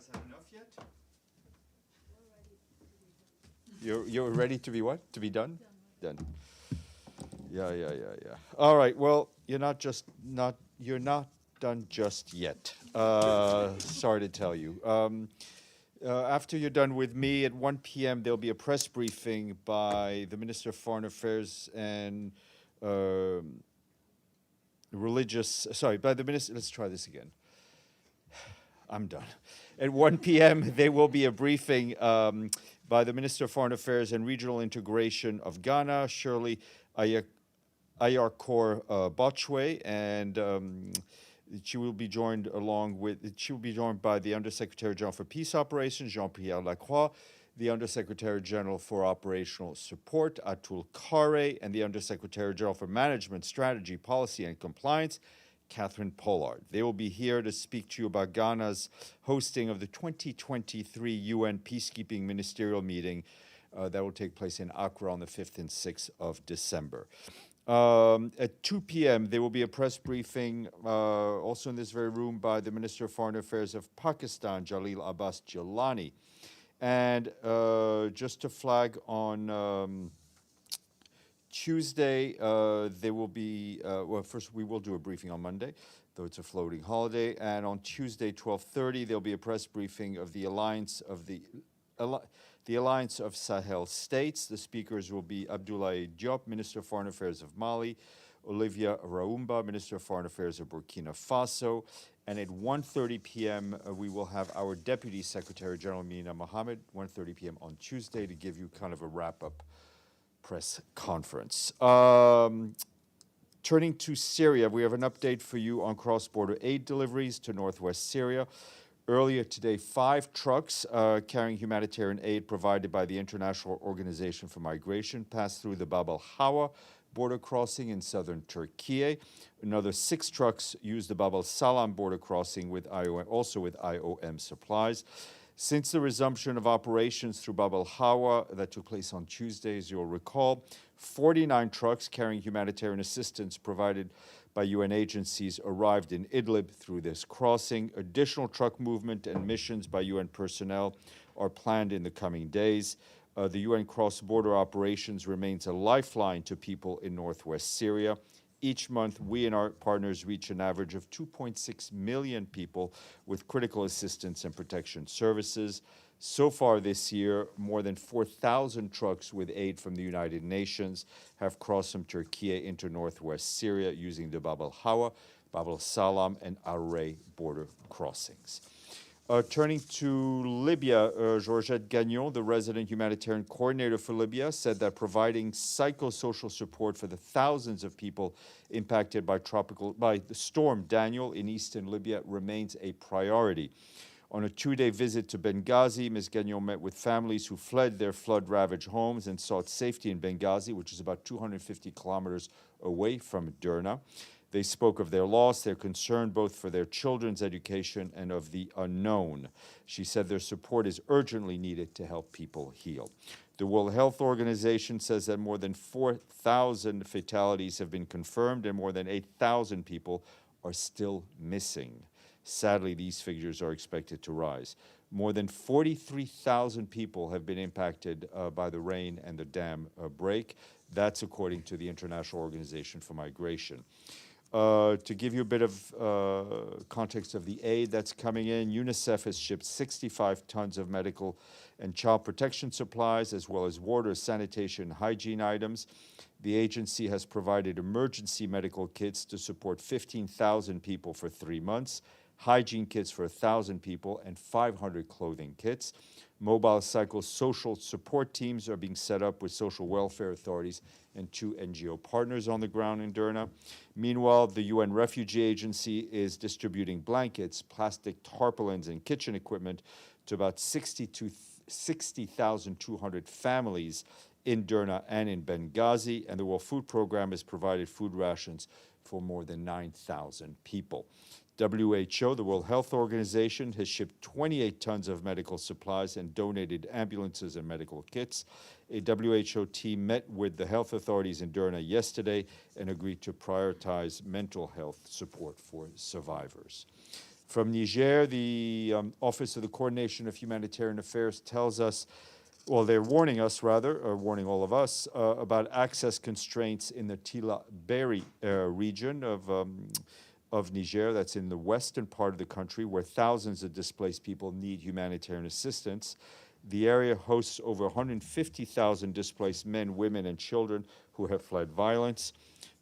guys had enough yet? You're ready to be what? To be done? Done. Yeah. All right. Well, you're not done just yet. Sorry to tell you. After you're done with me at 1 p.m., there'll be a press briefing by the Minister of Foreign Affairs and by the Minister. Let's try this again. I'm done. At 1 p.m., there will be a briefing by the Minister of Foreign Affairs and Regional Integration of Ghana, Shirley Ayarkor Botchway, and she will be joined by the Undersecretary General for Peace Operations, Jean-Pierre Lacroix, the Undersecretary General for Operational Support, Atul Khare, and the Undersecretary General for Management, Strategy, Policy, and Compliance, Catherine Pollard. They will be here to speak to you about Ghana's hosting of the 2023 UN Peacekeeping Ministerial Meeting that will take place in Accra on the 5th and 6th of December. At 2 p.m., there will be a press briefing, also in this very room, by the Minister of Foreign Affairs of Pakistan, Jalil Abbas Jilani. And just to flag on Tuesday, there will be, first we will do a briefing on Monday, though it's a floating holiday. And on Tuesday, 12:30, there'll be a press briefing of the Alliance of Sahel States. The speakers will be Abdoulaye Diop, Minister of Foreign Affairs of Mali, Olivia Raumba, Minister of Foreign Affairs of Burkina Faso. And at 1:30 p.m., we will have our Deputy Secretary General, Mina Mohammed, 1:30 p.m. on Tuesday, to give you kind of a wrap-up press conference. Turning to Syria, we have an update for you on cross-border aid deliveries to northwest Syria. Earlier today, 5 trucks carrying humanitarian aid provided by the International Organization for Migration passed through the Bab Al-Hawa border crossing in southern Türkiye. Another 6 trucks used the Bab Al-Salam border crossing with IOM supplies. Since the resumption of operations through Bab Al-Hawa that took place on Tuesday, as you'll recall, 49 trucks carrying humanitarian assistance provided by UN agencies arrived in Idlib through this crossing. Additional truck movement and missions by UN personnel are planned in the coming days. The UN cross-border operations remains a lifeline to people in northwest Syria. Each month, we and our partners reach an average of 2.6 million people with critical assistance and protection services. So far this year, more than 4,000 trucks with aid from the United Nations have crossed from Türkiye into northwest Syria using the Bab Al-Hawa, Bab Al-Salam, and Array border crossings. Turning to Libya, Georgette Gagnon, the resident humanitarian coordinator for Libya, said that providing psychosocial support for the thousands of people impacted by the storm Daniel in eastern Libya remains a priority. On a 2-day visit to Benghazi, Ms. Gagnon met with families who fled their flood-ravaged homes and sought safety in Benghazi, which is about 250 kilometers away from Derna. They spoke of their loss, their concern both for their children's education and of the unknown. She said their support is urgently needed to help people heal. The World Health Organization says that more than 4,000 fatalities have been confirmed and more than 8,000 people are still missing. Sadly, these figures are expected to rise. More than 43,000 people have been impacted by the rain and the dam break. That's according to the International Organization for Migration. To give you a bit of context of the aid that's coming in, UNICEF has shipped 65 tons of medical and child protection supplies, as well as water, sanitation, and hygiene items. The agency has provided emergency medical kits to support 15,000 people for 3 months, hygiene kits for 1,000 people, and 500 clothing kits. Mobile psychosocial support teams are being set up with social welfare authorities and 2 NGO partners on the ground in Derna. Meanwhile, the UN Refugee Agency is distributing blankets, plastic tarpaulins, and kitchen equipment to about 60,200 families in Derna and in Benghazi, and the World Food Program has provided food rations for more than 9,000 people. WHO, the World Health Organization, has shipped 28 tons of medical supplies and donated ambulances and medical kits. A WHO team met with the health authorities in Derna yesterday and agreed to prioritize mental health support for survivors. From Niger, the Office of the Coordination of Humanitarian Affairs tells us, well, they're warning us rather, or warning all of us, about access constraints in the Tillabéri region of Niger, that's in the western part of the country, where thousands of displaced people need humanitarian assistance. The area hosts over 150,000 displaced men, women, and children who have fled violence.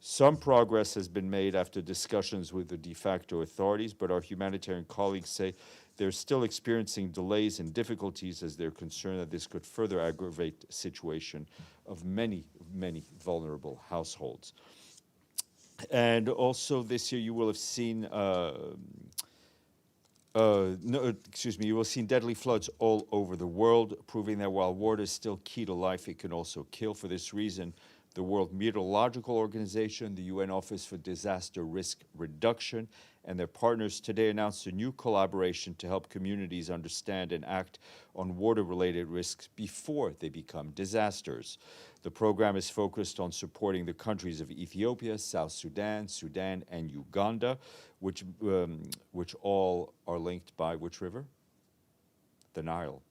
Some progress has been made after discussions with the de facto authorities, but our humanitarian colleagues say they're still experiencing delays and difficulties as they're concerned that this could further aggravate the situation of many, many vulnerable households. And also this year you will have seen, you will have seen deadly floods all over the world, proving that while water is still key to life, it can also kill. For this reason, the World Meteorological Organization, the UN Office for Disaster Risk Reduction, and their partners today announced a new collaboration to help communities understand and act on water-related risks before they become disasters. The program is focused on supporting the countries of Ethiopia, South Sudan, Sudan, and Uganda, which all are linked by which river? The Nile.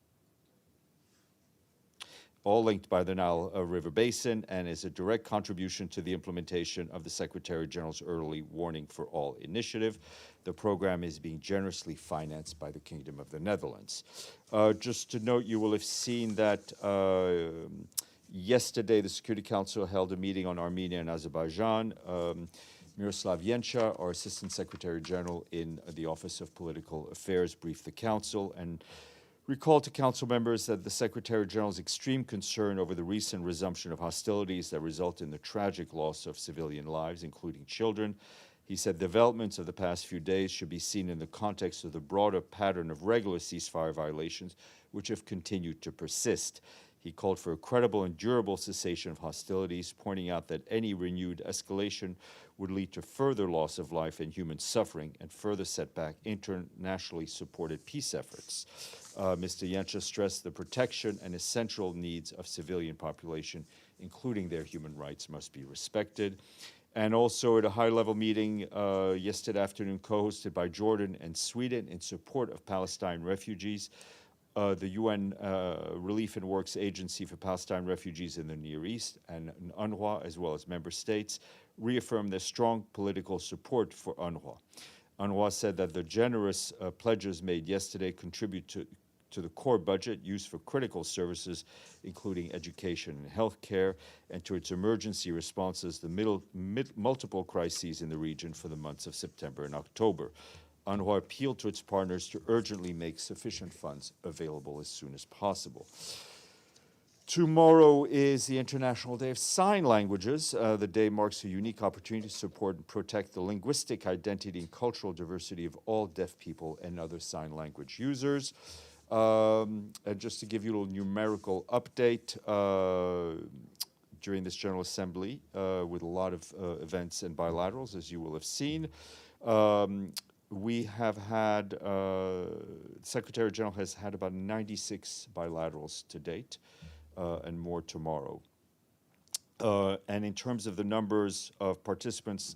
All linked by the Nile River Basin, and is a direct contribution to the implementation of the Secretary General's Early Warning for All initiative. The program is being generously financed by the Kingdom of the Netherlands. Just to note, you will have seen that yesterday the Security Council held a meeting on Armenia and Azerbaijan. Miroslav Yencha, our Assistant Secretary General in the Office of Political Affairs, briefed the Council and recalled to Council members that the Secretary General's extreme concern over the recent resumption of hostilities that result in the tragic loss of civilian lives, including children. He said developments of the past few days should be seen in the context of the broader pattern of regular ceasefire violations which have continued to persist. He called for a credible and durable cessation of hostilities, pointing out that any renewed escalation would lead to further loss of life and human suffering and further set back internationally supported peace efforts. Mr. Yencha stressed the protection and essential needs of civilian population, including their human rights, must be respected. And also at a high-level meeting yesterday afternoon, co-hosted by Jordan and Sweden in support of Palestine refugees, the UN Relief and Works Agency for Palestine Refugees in the Near East and UNRWA, as well as member states, reaffirmed their strong political support for UNRWA. UNRWA said that the generous pledges made yesterday contribute to the core budget used for critical services, including education and health care, and to its emergency responses to multiple crises in the region for the months of September and October. UNRWA appealed to its partners to urgently make sufficient funds available as soon as possible. Tomorrow is the International Day of Sign Languages. The day marks a unique opportunity to support and protect the linguistic identity and cultural diversity of all deaf people and other sign language users. And just to give you a little numerical update, during this General Assembly, with a lot of events and bilaterals, as you will have seen, we have had, Secretary General has had about 96 bilaterals to date, and more tomorrow. And in terms of the numbers of participants,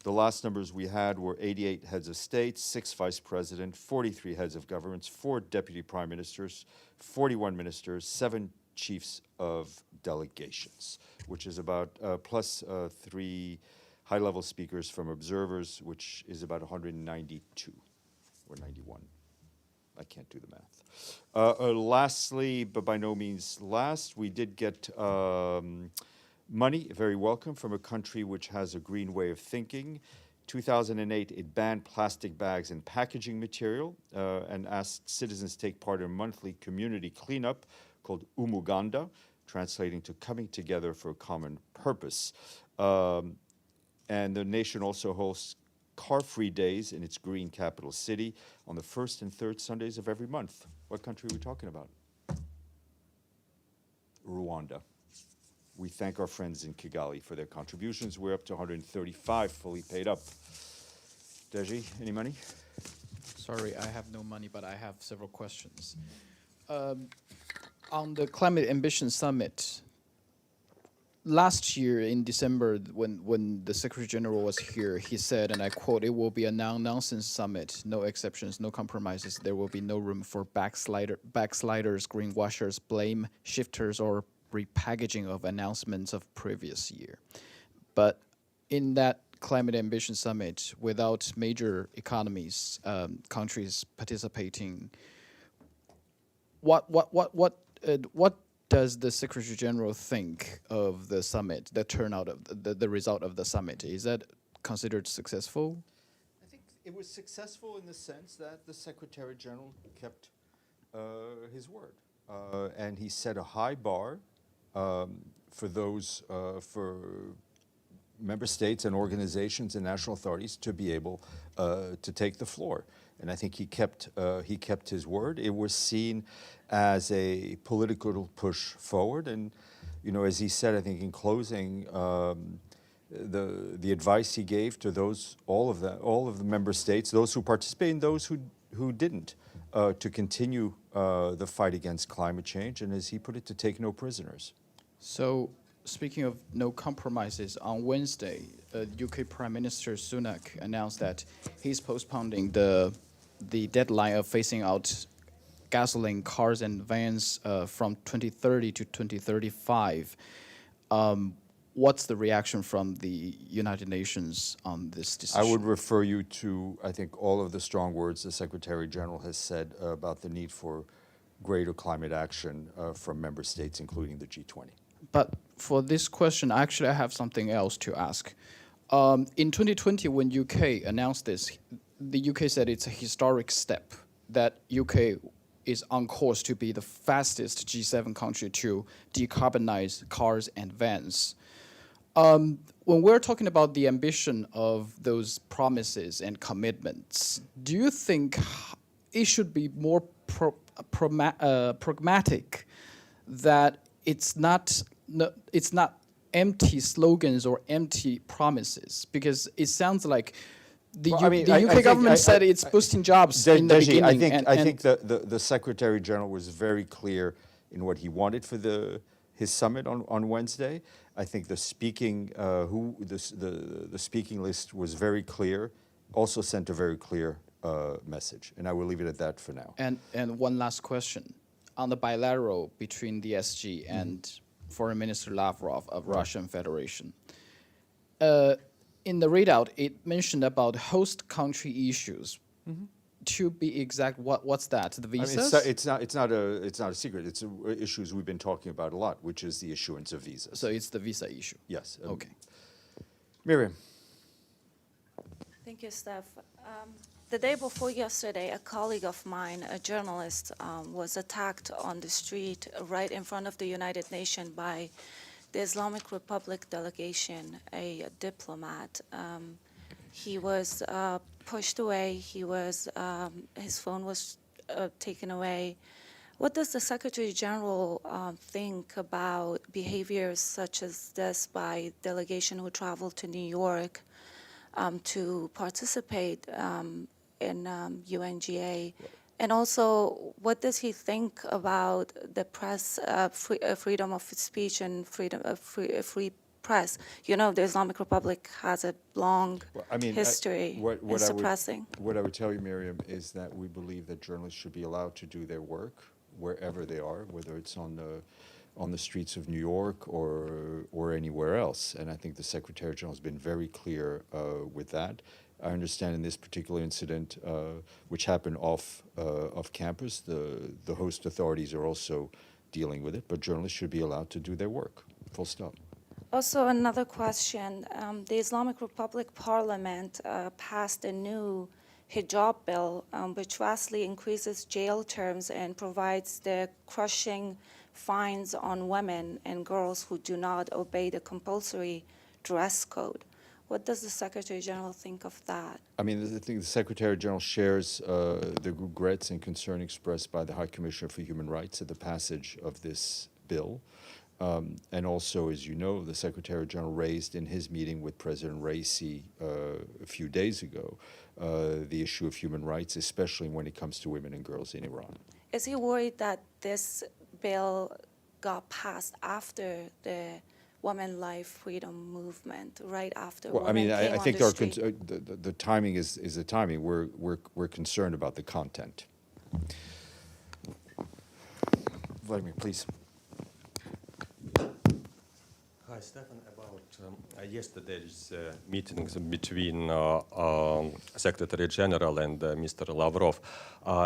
the last numbers we had were 88 heads of state, 6 vice presidents, 43 heads of governments, 4 deputy prime ministers, 41 ministers, 7 chiefs of delegations, which is about plus 3 high-level speakers from observers, which is about 192 or 91. I can't do the math. Lastly, but by no means last, we did get money, very welcome, from a country which has a green way of thinking. 2008, it banned plastic bags and packaging material and asked citizens to take part in a monthly community cleanup called Umuganda, translating to coming together for a common purpose. And the nation also hosts car-free days in its green capital city on the 1st and 3rd Sundays of every month. What country are we talking about? Rwanda. We thank our friends in Kigali for their contributions. We're up to 135 fully paid up. Deji, any money? Sorry, I have no money, but I have several questions. On the Climate Ambition Summit, last year in December, when the Secretary General was here, he said, and I quote, "It will be a no-nonsense summit, no exceptions, no compromises. There will be no room for backsliders, greenwashers, blame shifters, or repackaging of announcements of previous year." But in that climate ambition summit, without major economies, countries participating, what does the Secretary General think of the summit, the turnout of the result of the summit? Is that considered successful? I think it was successful in the sense that the Secretary General kept his word. And he set a high bar for those, for member states and organizations and national authorities to be able to take the floor. And I think he kept his word. It was seen as a political push forward. And, you know, as he said, I think in closing, the advice he gave to those, all of the member states, those who participated and those who didn't, to continue the fight against climate change, and as he put it, to take no prisoners. So, speaking of no compromises, on Wednesday, UK Prime Minister Sunak announced that he's postponing the deadline of phasing out gasoline cars and vans from 2030 to 2035. What's the reaction from the United Nations on this decision? I would refer you to, I think, all of the strong words the Secretary General has said about the need for greater climate action from member states, including the G20. But for this question, actually, I have something else to ask. In 2020, when UK announced this, the UK said it's a historic step, that UK is on course to be the fastest G7 country to decarbonize cars and vans. When we're talking about the ambition of those promises and commitments, do you think it should be more pragmatic, that it's not empty slogans or empty promises? Because it sounds like the UK government said it's boosting jobs in the beginning. I think the Secretary General was very clear in what he wanted for his summit on Wednesday. I think the speaking the speaking list was very clear, also sent a very clear message, and I will leave it at that for now. And one last question on the bilateral between the SG and Foreign Minister Lavrov of Russian Federation. In the readout, it mentioned about host country issues. To be exact, what's that? The visas? I mean, it's not a secret. It's issues we've been talking about a lot, which is the issuance of visas. So it's the visa issue. Yes. Okay. Miriam. Thank you, Steph. The day before yesterday, a colleague of mine, a journalist, was attacked on the street right in front of the United Nations by the Islamic Republic delegation, a diplomat. He was pushed away. His phone was taken away. What does the Secretary General think about behaviors such as this by delegation who traveled to New York to participate in UNGA? And also, what does he think about the press, freedom of speech and freedom of free press? You know, the Islamic Republic has a long history in suppressing. What I would tell you, Miriam, is that we believe that journalists should be allowed to do their work wherever they are, whether it's on the streets of New York or anywhere else. And I think the Secretary General has been very clear with that. I understand in this particular incident, which happened off campus, the host authorities are also dealing with it, but journalists should be allowed to do their work, full stop. Also, another question. The Islamic Republic Parliament passed a new hijab bill, which vastly increases jail terms and provides the crushing fines on women and girls who do not obey the compulsory dress code. What does the Secretary General think of that? I mean, I think the Secretary General shares the regrets and concern expressed by the High Commissioner for Human Rights at the passage of this bill. And also, as you know, the Secretary General raised in his meeting with President Raisi a few days ago the issue of human rights, especially when it comes to women and girls in Iran. Is he worried that this bill got passed after the women life freedom movement right after Well, I women mean, came I on think the our street. the timing is the timing. We're concerned about the content. Vladimir, please. Hi, Stefan. About yesterday's meetings between Secretary General and Mr. Lavrov,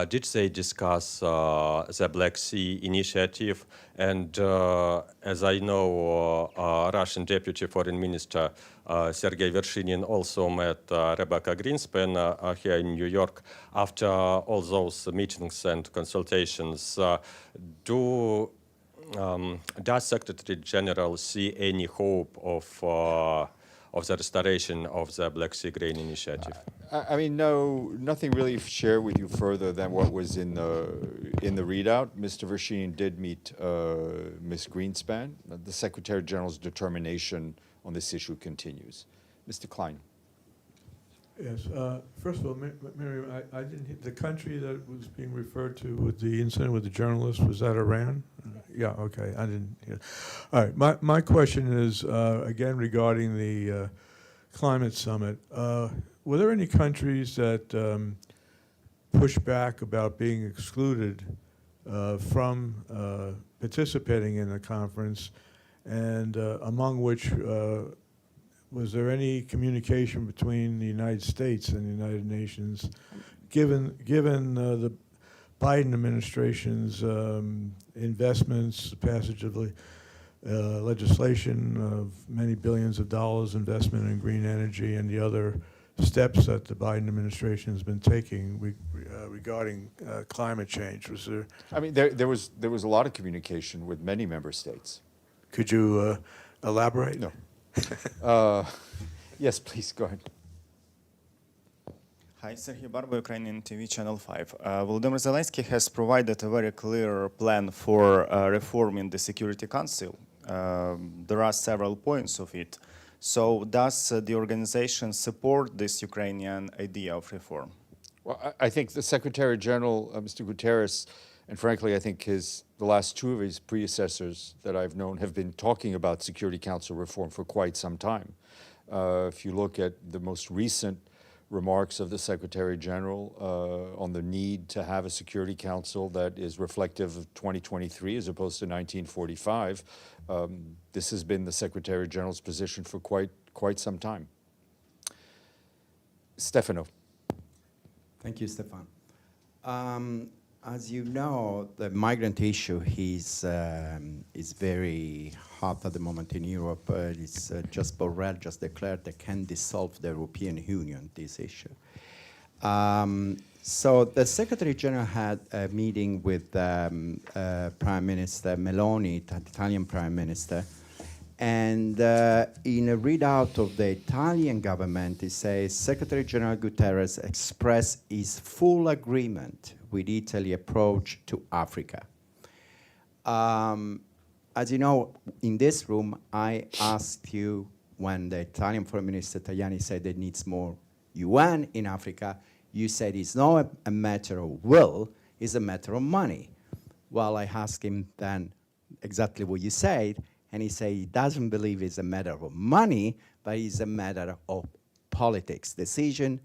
did they discuss the Black Sea initiative? And as I know, Russian Deputy Foreign Minister Sergei Vershinin also met Rebecca Greenspan here in New York. After all those meetings and consultations, does Secretary General see any hope of the restoration of the Black Sea Grain Initiative? I mean, no, nothing really shared with you further than what was in the readout. Mr. Vershinin did meet Ms. Greenspan. The Secretary General's determination on this issue continues. Mr. Klein. Yes. First of all, Miriam, I didn't hit the country that was being referred to with the incident with the journalist. Was that Iran? Yeah. Okay. I didn't hear. All right. My question is again regarding the climate summit. Were there any countries that pushed back about being excluded from participating in the conference, and among which was there any communication between the United States and the United Nations, given the Biden administration's investments, the passage of the legislation of many billions of dollars investment in green energy, and the other steps that the Biden administration has been taking regarding climate change? Was there? I mean, there was a lot of communication with many member states. Could you elaborate? No. Yes, please, go ahead. Hi, Sergey Barba, Ukrainian TV, Channel 5. Volodymyr Zelensky has provided a very clear plan for reforming the Security Council. There are several points of it. So does the organization support this Ukrainian idea of reform? Well, I think the Secretary General, Mr. Guterres, and frankly, I think the last two of his predecessors that I've known have been talking about Security Council reform for quite some time. If you look at the most recent remarks of the Secretary General on the need to have a Security Council that is reflective of 2023 as opposed to 1945, this has been the Secretary General's position for quite some time. Stefano. Thank you, Stéphane. As you know, the migrant issue is very hot at the moment in Europe. It's just Borrell just declared they can dissolve the European Union, this issue. So the Secretary General had a meeting with Prime Minister Meloni, the Italian Prime Minister, and in a readout of the Italian government, it says Secretary General Guterres expressed his full agreement with Italy's approach to Africa. As you know, in this room, I asked you when the Italian Foreign Minister Tajani said there needs more UN in Africa, you said it's not a matter of will, it's a matter of money. Well, I asked him then exactly what you said, and he said he doesn't believe it's a matter of money, but it's a matter of politics, decision,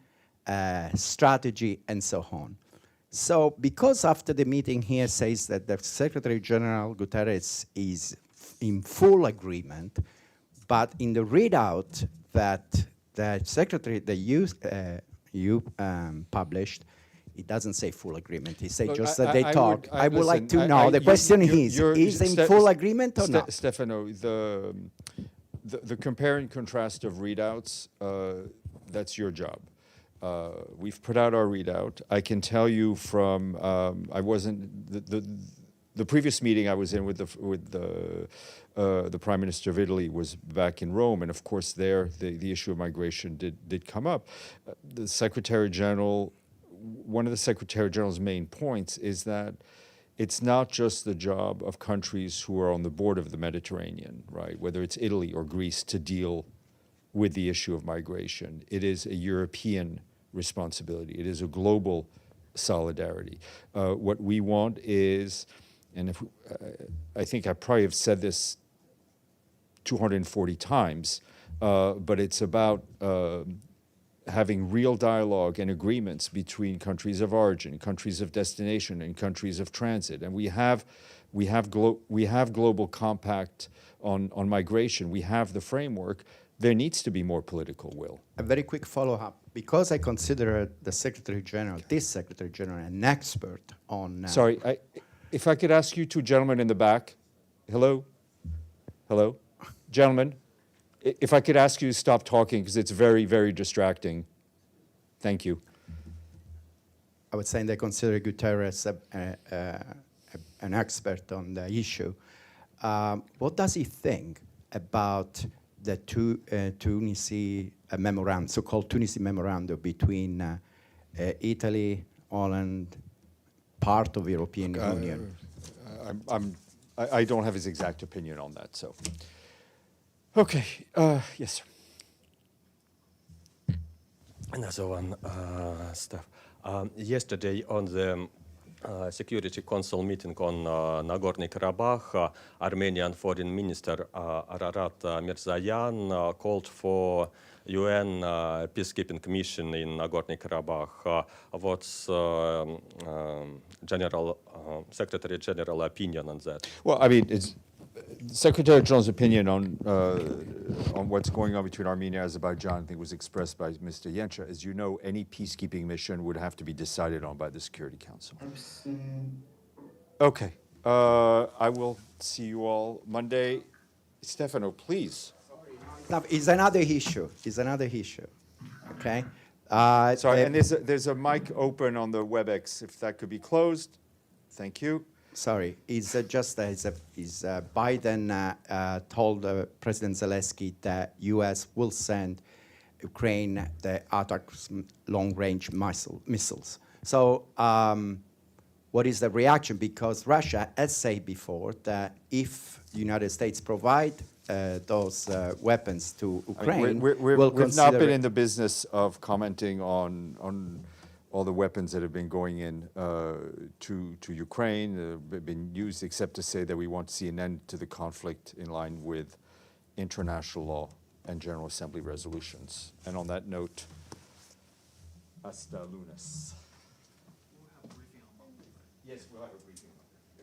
strategy, and so on. So because after the meeting here says that the Secretary General Guterres is in full agreement, but in the readout that the Secretary, that you published, it doesn't say full agment. It says just that they talk. I would like to know. The question is in full agreement or not? Stefano, the compare and contrast of readouts, that's your job. We've put out our readout. I can tell you from the previous meeting I was in with the Prime Minister of Italy was back in Rome, and of course there the issue of migration did come up. The Secretary General, one of the Secretary General's main points is that it's not just the job of countries who are on the border of the Mediterranean, right? Whether it's Italy or Greece to deal with the issue of migration. It is a European responsibility. It is a global solidarity. What we want is, and I think I probably have said this 240 times, but it's about having real dialogue and agreements between countries of origin, countries of destination, and countries of transit. And we have global compact on migration. We have the framework. There needs to be more political will. A very quick follow-up. Because I consider the Secretary General, this Secretary General, an expert on... Sorry, if I could ask you two gentlemen in the back. Hello? Hello? Gentlemen, if I could ask you to stop talking, because it's very, very distracting. Thank you. I would say they consider Guterres an expert on the issue. What does he think about the Tunisia memorandum, so-called Tunisia memorandum between Italy, Holland, part of the European Union? I don't have his exact opinion on that, so. Okay, yes, sir. Another one, Steph. Yesterday on the Security Council meeting on Nagorno-Karabakh, Armenian Foreign Minister Ararat Mirzayan called for UN peacekeeping mission in Nagorno-Karabakh. What's Secretary General opinion on that? Well, I mean, it's Secretary General's opinion on what's going on between Armenia and Azerbaijan, I think, was expressed by Mr. Yencha. As you know, any peacekeeping mission would have to be decided on by the Security Council. Okay, I will see you all Monday. Stefano, please. Now, it's another issue. It's another issue. Okay. Sorry, and there's a mic open on the WebEx. If that could be closed, thank you. Sorry, it's just Biden told President Zelensky that U.S. will send Ukraine the ATACMS long-range missiles. So what is the reaction? Because Russia has said before that if the United States provide those weapons to Ukraine, we've not been in the business of commenting on all the weapons that have been going in to Ukraine, been used, except to say that we want to see an end to the conflict in line with international law and General Assembly resolutions. And on that note, hasta lunes. Yes, we'll have a briefing.